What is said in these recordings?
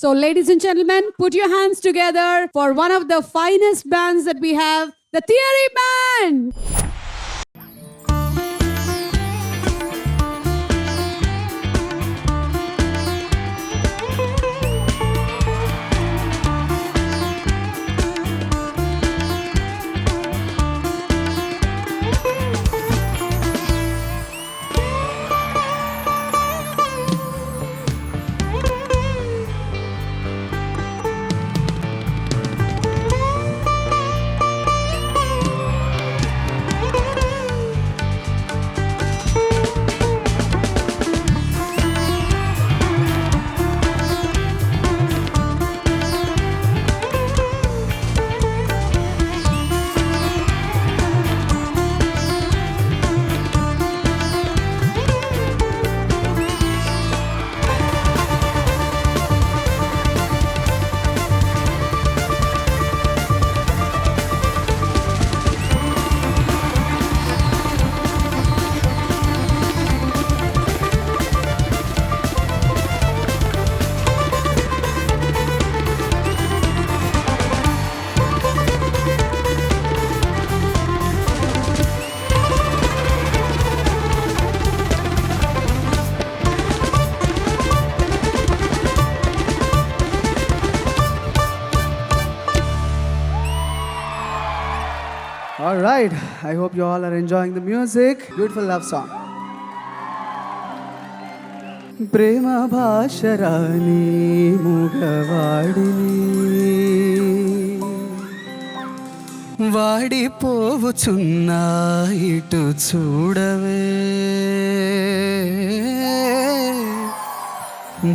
So ladies and gentlemen, put your hands together for one of the finest bands that we have, the Theory Band. All right, I hope you all are enjoying the music. Beautiful love song. ప్రేమ భాషరాని మూగవాడిని వాడిపోవుచున్నా ఇటు చూడవే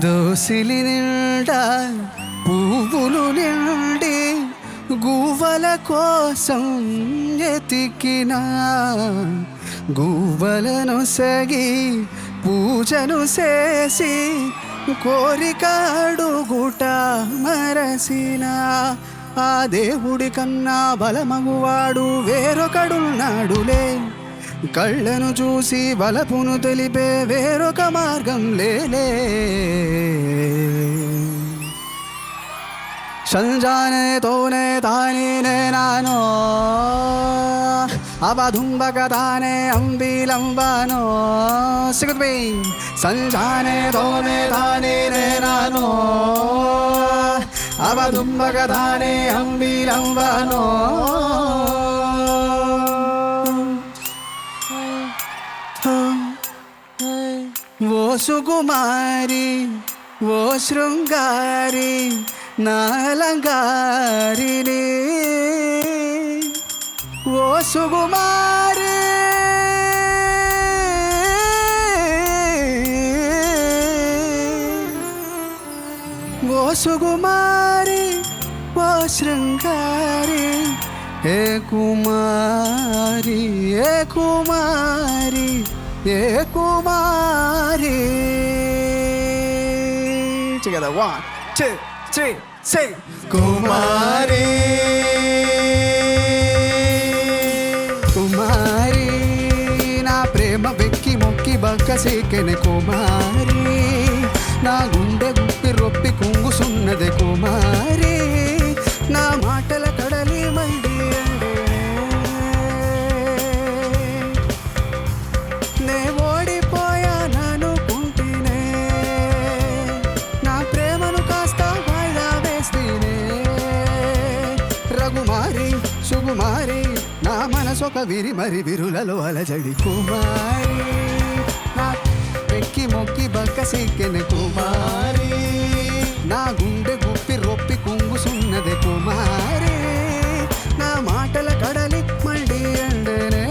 దోసిలి నిండా పువ్వులు నిండి గువ్వల కోసం ఎతికినా గువ్వలను సగి పూజను చేసి కోరిక అడుగుట మరసిన ఆ దేవుడి కన్నా బలమగువాడు వేరొకడున్నాడులే కళ్ళను చూసి బలపును తెలిపే వేరొక మార్గం లేలే సంజానే తోనే తానే నానో అబధుంబక తానే అంబిలంబనో సిగుద్బి సంజానే తోనే తానే నానో అబధుంబక తానే అంబిలంబనో ఓ సుకుమారి ఓ శృంగారి నాలంగారిని ఓ సుకుమారి ఓ సుకుమారి ఓ శృంగారి ఏ కుమారి ఏ కుమారి ఏ కుమారి together 1 2 3 sing కుమారి కుమారి నా ప్రేమ వెక్కి మొక్కి బక్కసేకెనే కుమారి నా గుండె గుప్పి రొప్పి కుంగుసున్నదే కుమారి నా మాటల కడలి మళ్ళీ నే ఓడిపోయాననుకుంటేనే నా ప్రేమను కాస్త వాయిదా వేస్తేనే రఘుమారి సుకుమారి నా మనసొక విరి మరి విరులలో అలజడి కుమారి నా ఎక్కి మొక్కి బక్క సిక్కెన కుమారి నా గుండె గుప్పి రొప్పి కుంగుసున్నదే కుమారి నా మాటల కడలి మళ్ళీ ఎండనే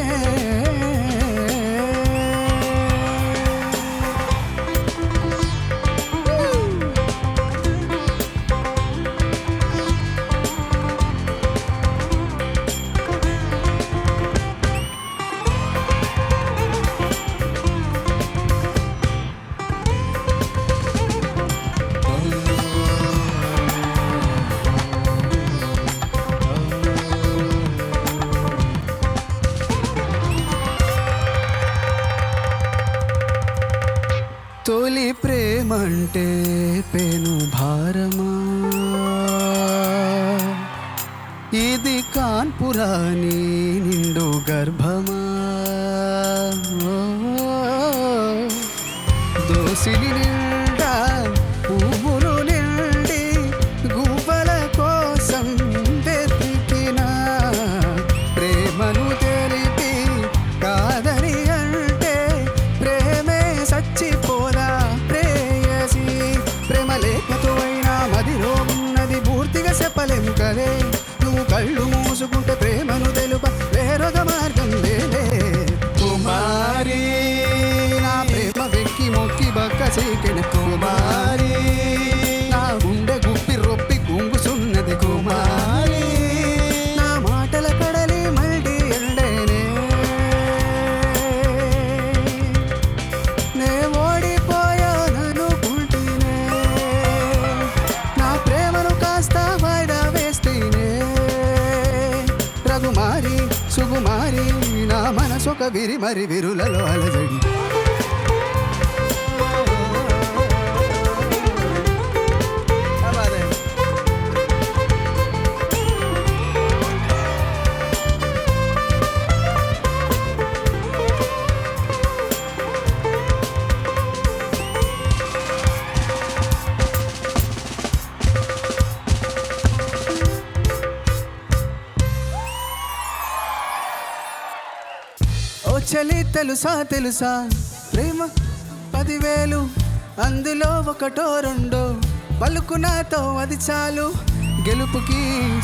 తొలి ప్రేమంటే పెను భారమా కాన్పురాని నిండు గర్భమా దోసిలి నిండా పువ్వులు నిండి గువ్వల కోసం వెతికిన ప్రేమను తెలిపి కాదని అంటే ప్రేమే సచ్చిపోదా ప్రేయసి ప్రేమ లేఖతో అయినా మదిలో ఉన్నది పూర్తిగా చెప్పలేము కదే నువ్వు కళ్ళు మూసుకుంటే ప్రేమను తెలుప వేరొక మార్గం లేదే కుమారి నా ప్రేమ వెక్కి మొక్కి బక్క చీకెన కుమారి నా గుండె గుప్పి రొప్పి కుంగుసున్నది కుమారి నా మాటల కడలి మల్డి ఎండేనే నే ఓడిపోయాననుకుంటేనే నా ప్రేమను కాస్త వాయిదా వేస్తేనే రఘుమారి సుకుమారి నా మనసొక విరి మరి విరులలో అలజడి ఓ చలి తెలుసా తెలుసా ప్రేమ 10,000 అందులో ఒకటో రెండో పలుకు నాతో అది చాలు గెలుపుకి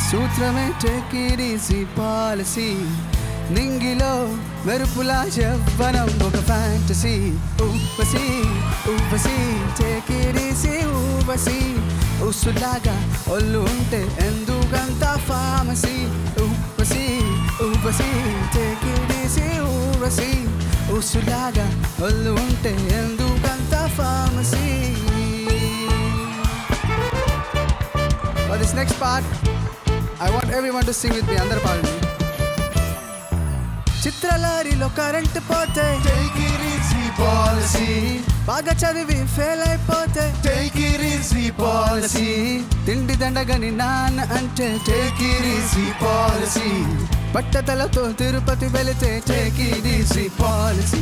సూత్రమే టేక్ ఇట్ ఈజీ పాలసీ నింగిలో మెరుపులా యవ్వనం ఒక ఫ్యాంటసీ ఊపసి ఊపసి టేక్ ఇట్ ఈజీ ఊపసి ఉసులాగా ఒళ్ళు ఉంటే ఎందుకంత ఫామసీ ఊపసి ఊపసి టేక్ ఇట్ ఈజీ ఊపసి ఉసులాగా ఒళ్ళు ఉంటే ఎందుకంత pharmacy. For this next part, I want everyone to sing with me. అందరు పాడండి. చిత్రలారిలో కరెంట్ పోతే Take it easy policy. బాగా చదివి ఫెయిల్ అయిపోతే Take it easy policy. తిండి దండగని నాన్న అంటే Take it easy policy. పట్టతలతో తిరుపతి వెళితే టేక్ ఇట్ ఈజీ పాలసీ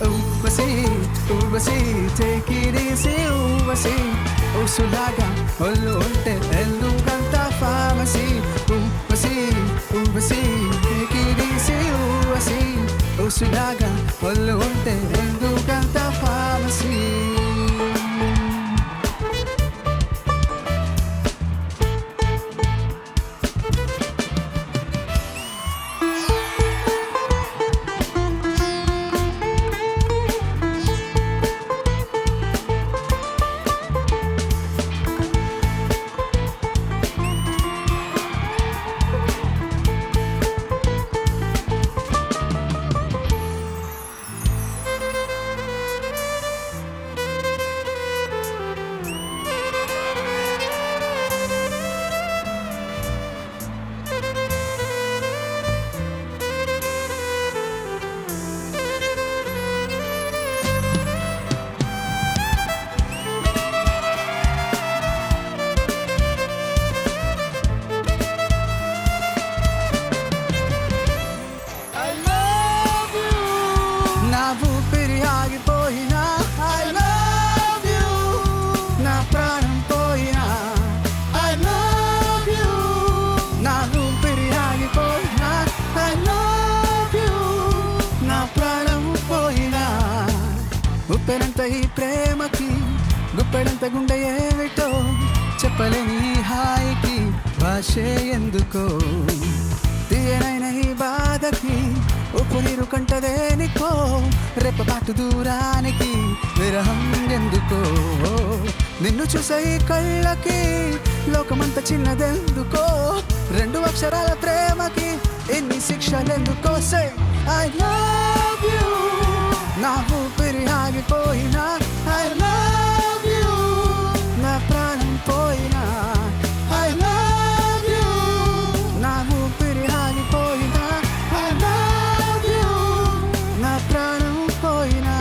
ఊబసి ఊబసి టేక్ ఇట్ ఈజీ ఊబసి ఉసులాగా ఒళ్ళు ఉంటే ఎందుకంత ఫామసీ ఊబసి ఊబసి టేక్ ఇట్ ఈజీ ఊబసి ఉసులాగా ఒళ్ళు ఉంటే ఎందుకంత ఫామసీ. నా ఊపిరి ఆగిపోయినా I love you. నా ప్రాణం పోయినా I love you. నా ఊపిరి ఆగిపోయినా I love you. నా ప్రాణం పోయినా ఉప్పెనంత ఈ ప్రేమకి గుప్పెడంత గుండె ఏమిటో చెప్పలేని ఈ హాయికి భాషే ఎందుకో తీయనైన ఈ బాధకి ఉప్పు నీరు కంటదేనికో రెప్పపాటు దూరానికి విరహం ఎందుకో నిన్ను చూసే ఈ కళ్ళకి లోకమంత చిన్నదెందుకో 2 అక్షరాల ప్రేమకి ఎన్ని శిక్షలెందుకో సే I love you. నా ఊపిరి ఆగిపోయినా I love you. నా ప్రాణం పోయినా I love you. నా ఊపిరి ఆగిపోయినా I love you. నా ప్రాణం పోయినా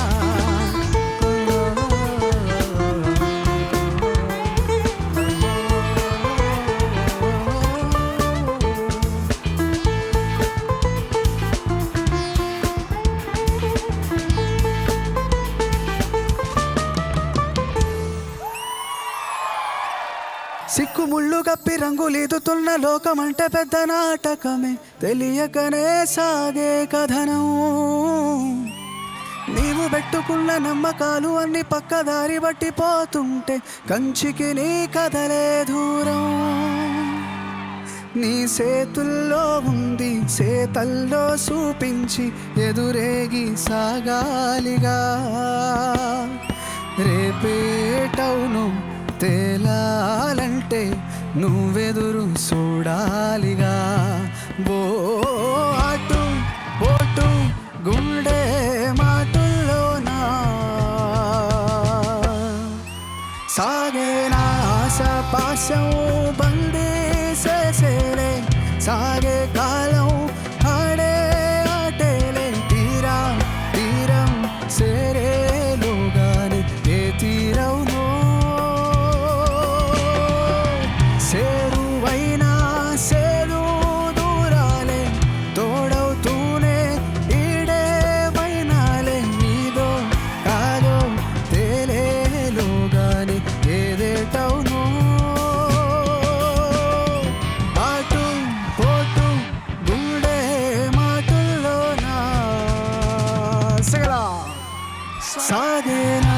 ముళ్ళు కప్పి రంగులీదుతున్న లోకమంటే పెద్ద నాటకమే, తెలియకనే సాగే కథనం. నీవు పెట్టుకున్న నమ్మకాలు అన్ని పక్కదారి బట్టి పోతుంటే కంచికి నీ కథలే దూరం. నీ చేతుల్లో ఉంది చేతల్లో చూపించి ఎదురేగి సాగాలిగా. రేపేటవును తేలాలంటే నువ్వెదురు చూడాలిగా. అటు పోటు గుండె మాటుల్లోనా సాగేనా ఆశపాశం బందేసేలే, సాగే కాలం ఆడే ఆటేలే. తీరం సేరేలోగానే ఏ తీరవునో, సేరువైనా సేరు దూరాలే తోడవుతూనే ఈడే వైనాలే. నీదో కాదో తేలేలోగానే ఏదేటవునో. అటు పోటు గుండె మాటల్లోనా సాగేనా.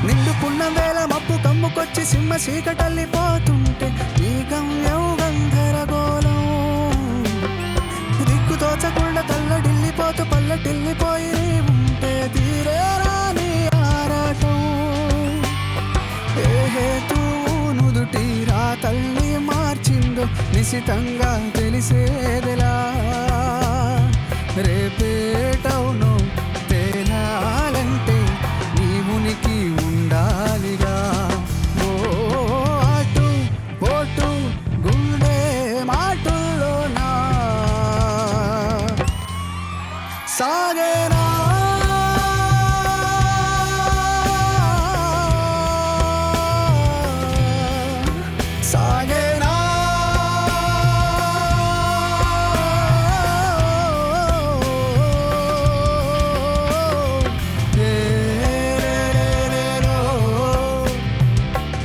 నిండుకున్న వేళ మబ్బు కమ్ముకొచ్చి సింహ చీకటల్లిపోతుంటే నీ గమ్యం గంధరగోళం. దిక్కు తోచకుండా తల్లడిల్లిపోతూ పల్లటిల్లిపోయి ఉంటే తీరేరాని ఆరాటం. ఏ హేతువు నుదుటి రాతల్ని మార్చిందో నిశితంగా తెలిసేదిలా. రేపేటవును తేలాలంటే నీ ఉనికి ఉండాలిగా. అటు పోటు గుండె మాటల్లోనా సాగేనా. సాగేనా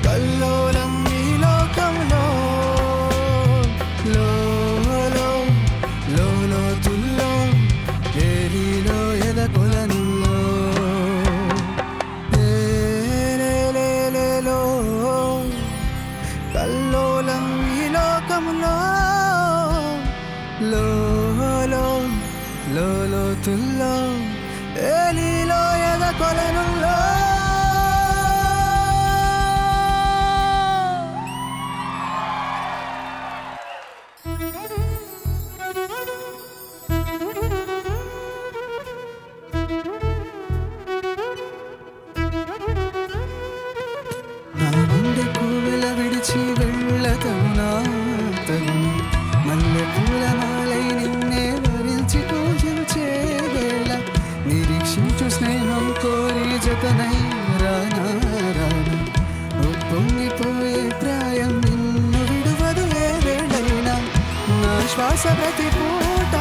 కల్లోలం ఈ లోకంలో లోతుల్లో ఏలిలో ఎదకొలనుల్లో ఏలేలేలో కల్లోలం ఈ లోకంలో లోతుల్లో ఏలిలో ఎదకొలనుల్లో. నా గుండె కోవెల విడిచి వెళ్ళతగునా తగును, మల్లె పూల మాలై నిన్నే వరించి పూజించే వేళ. నిరీక్షించు స్నేహం కోరి జతనై రానా రానా. పొంగిపోయే ప్రాయం నిన్ను విడువదు ఏ వేళైనా. నా శ్వాస ప్రతి పూట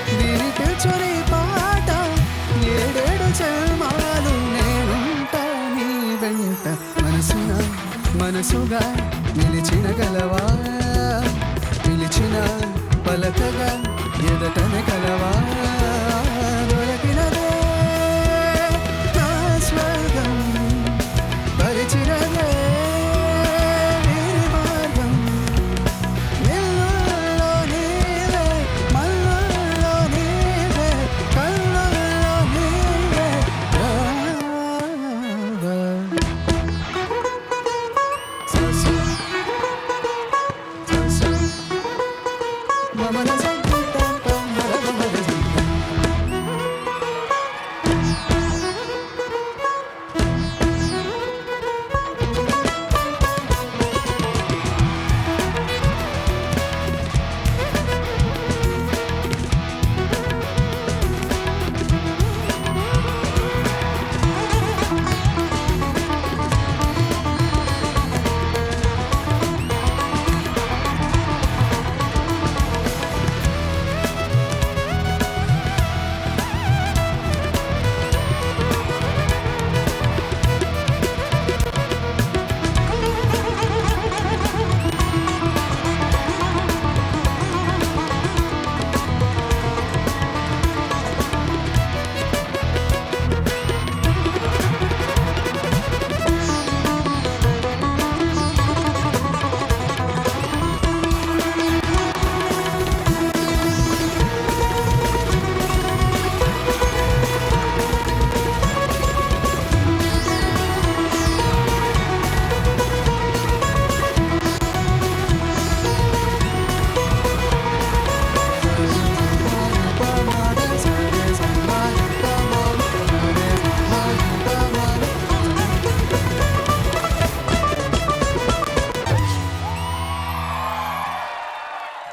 దీని పిలుచుని పాట. ఏడేడు జన్మాలు నేనుంటా నీ వెంట. మనసుగా నిలిచిన గలవా, పిలిచిన పలకగా ఎదటన కలవా. దొరకినదే నా స్వర్గం, పరిచినదే వీరి మార్గం. నిల్లుల్లో నీవే, మల్లుల్లో నీవే, కళ్ళల్లో నీవే రావా.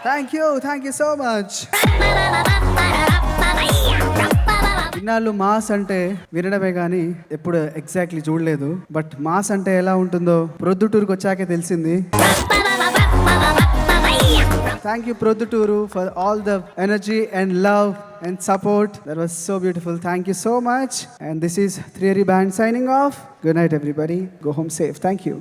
Thank you so much. ఇన్నాళ్ళు మాస్ అంటే వినడమే కానీ ఎప్పుడు ఎగ్జాక్ట్లీ చూడలేదు. బట్ మాస్ అంటే ఎలా ఉంటుందో ప్రొద్దుటూరుకి వచ్చాకే తెలిసింది. Thank you Proddatur for all the energy and love and support. That was so beautiful. Thank you so much. And this is Theory Band signing off. Good night, everybody. Go home safe. Thank you.